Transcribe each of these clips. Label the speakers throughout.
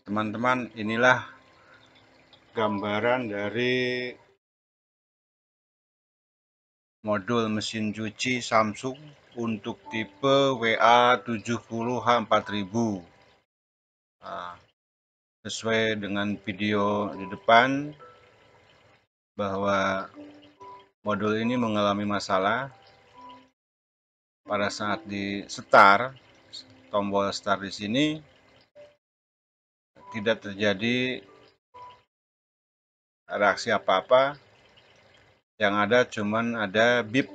Speaker 1: Teman-teman, inilah gambaran dari modul mesin cuci Samsung untuk tipe WA70H4000. Sesuai dengan video di depan bahwa modul ini mengalami masalah pada saat di start, tombol start di sini tidak terjadi reaksi apa-apa. Yang ada cuman ada bip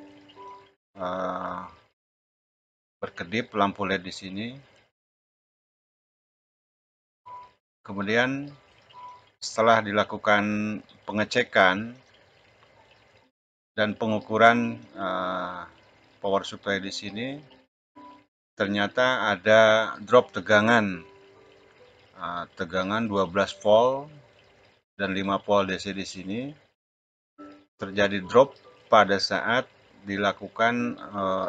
Speaker 1: berkedip lampu LED di sini. Kemudian setelah dilakukan pengecekan dan pengukuran power supply di sini, ternyata ada drop tegangan, tegangan 12 volt dan 5 volt DC di sini. Terjadi drop pada saat dilakukan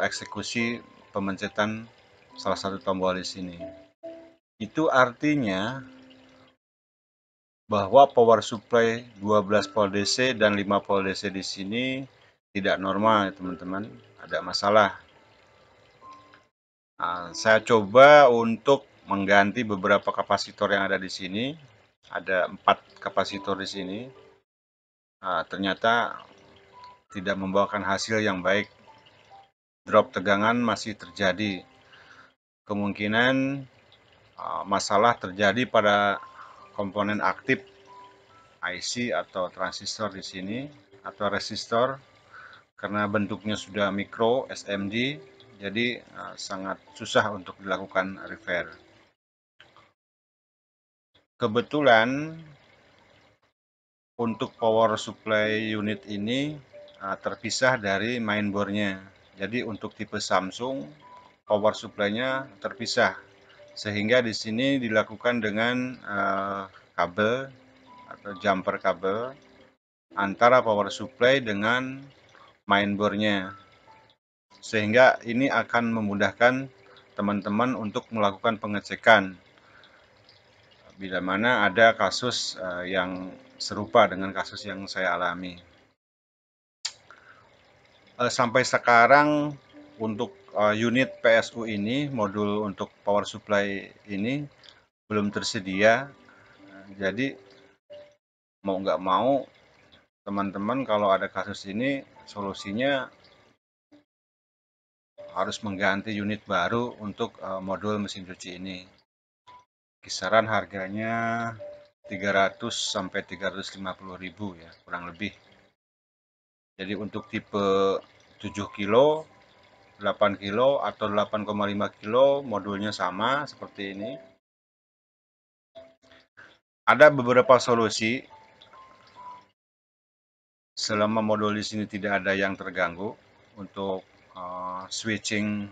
Speaker 1: eksekusi pemencetan salah satu tombol di sini. Itu artinya bahwa power supply 12 volt DC dan 5 volt DC di sini tidak normal, teman-teman. Ada masalah. Saya coba untuk mengganti beberapa kapasitor yang ada di sini. Ada 4 kapasitor di sini. Ternyata tidak membawakan hasil yang baik. Drop tegangan masih terjadi. Kemungkinan masalah terjadi pada komponen aktif IC atau transistor di sini atau resistor, karena bentuknya sudah mikro SMD, jadi sangat susah untuk dilakukan repair. Kebetulan untuk power supply unit ini terpisah dari mainboardnya. Jadi untuk tipe Samsung power supply-nya terpisah, sehingga di sini dilakukan dengan kabel atau jumper kabel antara power supply dengan mainboardnya, sehingga ini akan memudahkan teman-teman untuk melakukan pengecekan bila mana ada kasus yang serupa dengan kasus yang saya alami. Sampai sekarang untuk unit PSU ini, modul untuk power supply ini belum tersedia. Jadi mau nggak mau teman-teman kalau ada kasus ini, solusinya harus mengganti unit baru untuk modul mesin cuci ini. Kisaran harganya 300 sampai 350.000 ya, kurang lebih. Jadi untuk tipe 7 kilo, 8 kilo atau 8,5 kilo modulnya sama seperti ini. Ada beberapa solusi selama modul di sini tidak ada yang terganggu untuk switching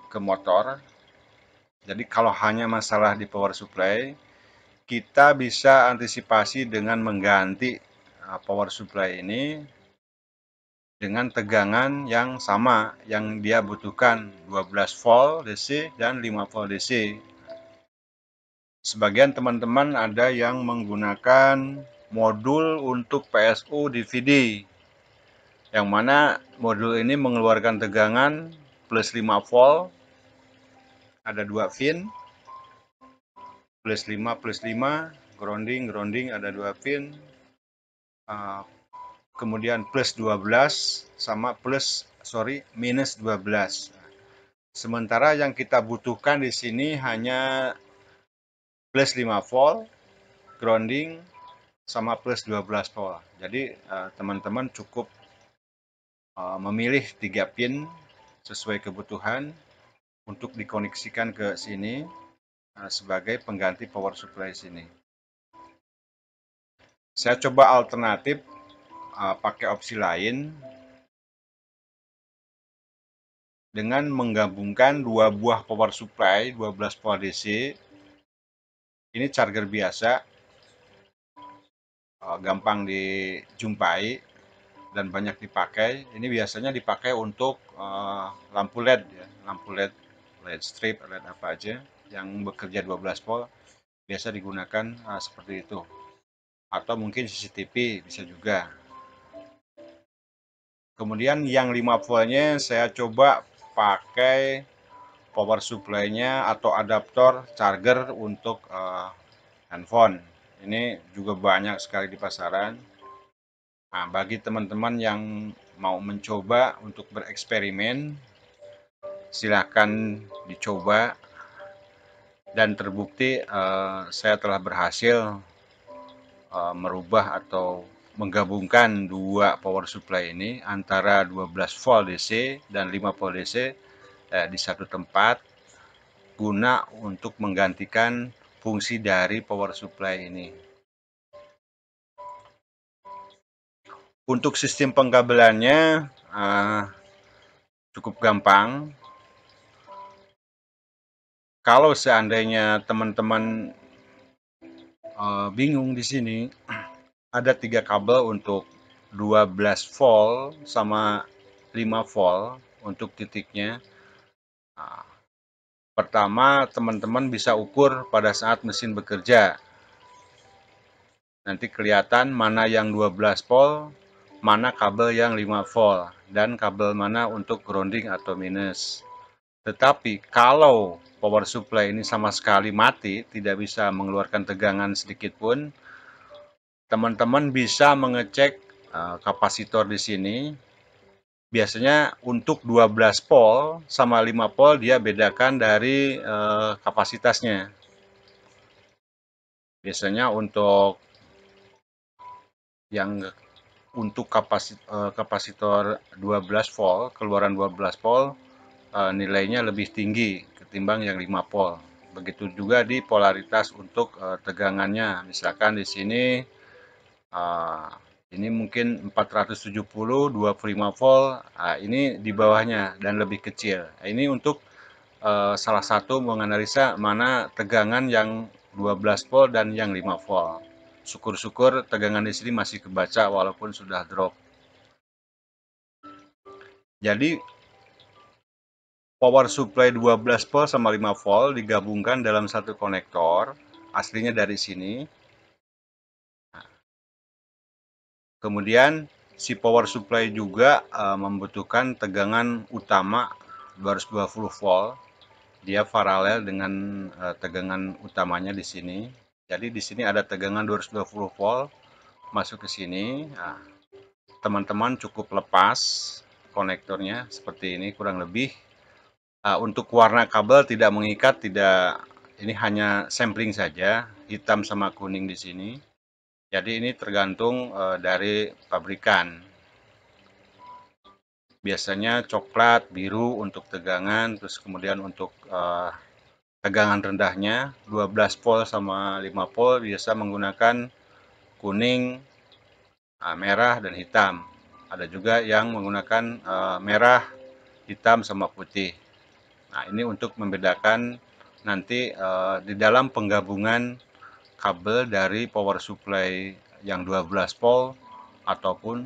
Speaker 1: ke motor. Jadi kalau hanya masalah di power supply, kita bisa antisipasi dengan mengganti power supply ini dengan tegangan yang sama yang dia butuhkan, 12 volt DC dan 5 volt DC. Sebagian teman-teman ada yang menggunakan modul untuk PSU DVD, yang mana modul ini mengeluarkan tegangan plus 5 volt, ada 2 pin, plus 5, grounding ada 2 pin, kemudian plus 12 sama minus 12. Sementara yang kita butuhkan di sini hanya plus 5 volt, grounding sama plus 12 volt. Jadi teman-teman cukup memilih 3 pin sesuai kebutuhan untuk dikoneksikan ke sini sebagai pengganti power supply sini. Saya coba alternatif pakai opsi lain dengan menggabungkan 2 buah power supply 12 volt DC. Ini charger biasa, gampang dijumpai dan banyak dipakai. Ini biasanya dipakai untuk lampu LED ya, lampu LED, LED strip, LED apa aja. yang bekerja 12 volt biasa digunakan seperti itu, atau mungkin CCTV bisa juga. Kemudian yang 5 voltnya saya coba pakai power supply-nya atau adaptor charger untuk handphone. Ini juga banyak sekali di pasaran. Nah, bagi teman-teman yang mau mencoba untuk bereksperimen, silahkan dicoba, dan terbukti saya telah berhasil merubah atau menggabungkan dua power supply ini antara 12 volt DC dan 5 volt DC di satu tempat guna untuk menggantikan fungsi dari power supply ini. Untuk sistem pengkabelannya cukup gampang. Kalau seandainya teman-teman bingung di sini, ada 3 kabel untuk 12 volt sama 5 volt untuk titiknya. Pertama, teman-teman bisa ukur pada saat mesin bekerja. Nanti kelihatan mana yang 12 volt, mana kabel yang 5 volt, dan kabel mana untuk grounding atau minus. Tetapi kalau power supply ini sama sekali mati, tidak bisa mengeluarkan tegangan sedikit pun, teman-teman bisa mengecek kapasitor di sini. Biasanya untuk 12 volt sama 5 volt dia bedakan dari kapasitasnya. Biasanya untuk kapasitor 12 volt, keluaran 12 volt nilainya lebih tinggi ketimbang yang 5 volt. Begitu juga di polaritas untuk tegangannya. Misalkan di sini ini mungkin 470 25 volt. Ini di bawahnya dan lebih kecil. Ini untuk salah satu menganalisa mana tegangan yang 12 volt dan yang 5 volt. Syukur-syukur tegangan di sini masih kebaca walaupun sudah drop. Jadi power supply 12 volt sama 5 volt digabungkan dalam satu konektor, aslinya dari sini. Kemudian si power supply juga membutuhkan tegangan utama 220 volt. Dia paralel dengan tegangan utamanya di sini. Jadi di sini ada tegangan 220 volt masuk ke sini. Teman-teman cukup lepas konektornya seperti ini kurang lebih. Untuk warna kabel tidak mengikat, ini hanya sampling saja, hitam sama kuning di sini. Jadi ini tergantung dari pabrikan. Biasanya coklat, biru untuk tegangan, terus kemudian untuk tegangan rendahnya 12 volt sama 5 volt biasa menggunakan kuning, merah, dan hitam. Ada juga yang menggunakan merah, hitam, sama putih. Nah, ini untuk membedakan nanti di dalam penggabungan kabel dari power supply yang 12 volt ataupun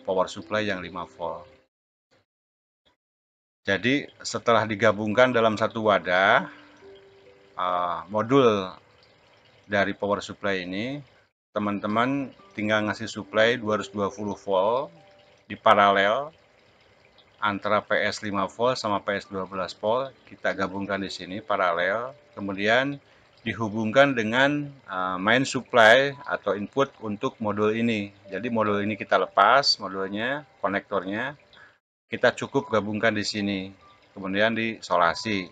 Speaker 1: power supply yang 5 volt. Jadi setelah digabungkan dalam satu wadah, modul dari power supply ini, teman-teman tinggal ngasih supply 220 volt di paralel antara PS 5 volt sama PS 12 volt. Kita gabungkan di sini paralel, kemudian dihubungkan dengan main supply atau input untuk modul ini. Jadi modul ini kita lepas, modulnya, konektornya, kita cukup gabungkan di sini, kemudian disolasi.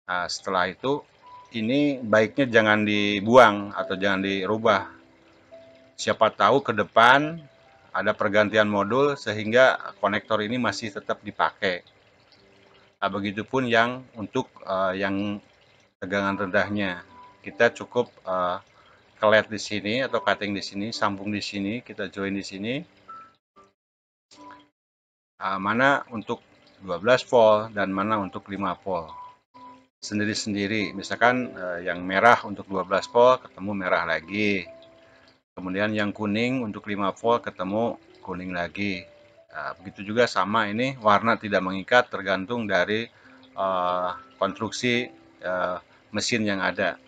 Speaker 1: Nah, setelah itu ini baiknya jangan dibuang atau jangan dirubah. Siapa tahu ke depan ada pergantian modul sehingga konektor ini masih tetap dipakai. Nah, begitupun yang untuk yang tegangan rendahnya. Kita cukup kelet di sini atau cutting di sini, sambung di sini, kita join di sini. Mana untuk 12 volt dan mana untuk 5 volt. Sendiri-sendiri, misalkan yang merah untuk 12 volt ketemu merah lagi. Kemudian yang kuning untuk 5 volt ketemu kuning lagi. Begitu juga sama ini warna tidak mengikat tergantung dari konstruksi mesin yang ada.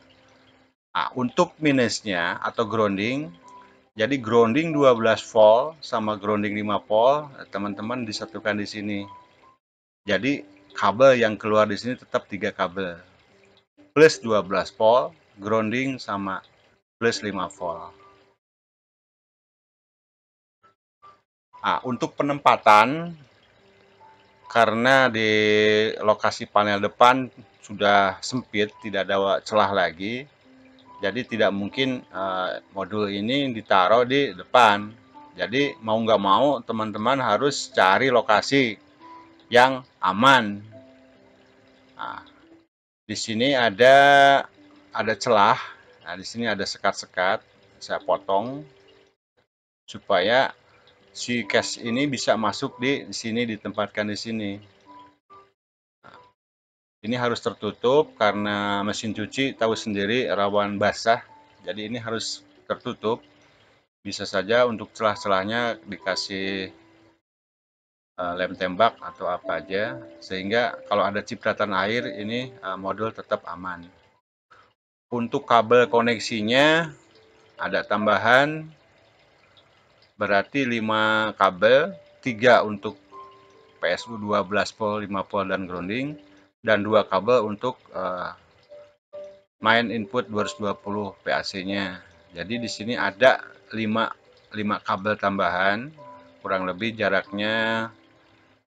Speaker 1: Nah, untuk minusnya atau grounding, jadi grounding 12 volt sama grounding 5 volt, teman-teman disatukan di sini. Jadi kabel yang keluar di sini tetap 3 kabel. Plus 12 volt, grounding sama plus 5 volt. Nah, untuk penempatan, karena di lokasi panel depan sudah sempit, tidak ada celah lagi, jadi tidak mungkin modul ini ditaruh di depan. Jadi mau nggak mau teman-teman harus cari lokasi yang aman. Nah, di sini ada celah. Nah, di sini ada sekat-sekat. Saya potong supaya si case ini bisa masuk di sini, ditempatkan di sini. Ini harus tertutup karena mesin cuci tahu sendiri rawan basah. Jadi ini harus tertutup. Bisa saja untuk celah-celahnya dikasih lem tembak atau apa aja, sehingga kalau ada cipratan air ini modul tetap aman. Untuk kabel koneksinya ada tambahan, berarti 5 kabel, 3 untuk PSU 12 volt, 5 volt dan grounding, dan 2 kabel untuk main input 220 PAC-nya. Jadi di sini ada 5 kabel tambahan, kurang lebih jaraknya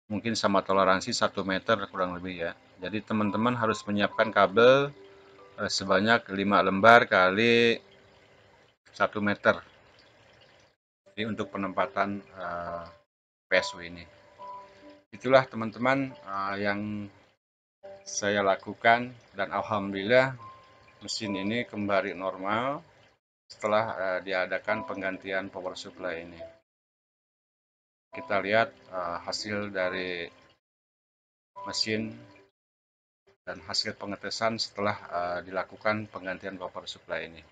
Speaker 1: mungkin sama toleransi 1 meter kurang lebih ya. Jadi teman-teman harus menyiapkan kabel sebanyak 5 lembar kali 1 meter. Ini untuk penempatan PSU ini. Itulah teman-teman yang saya lakukan, dan alhamdulillah mesin ini kembali normal setelah diadakan penggantian power supply ini. Kita lihat hasil dari mesin dan hasil pengetesan setelah dilakukan penggantian power supply ini.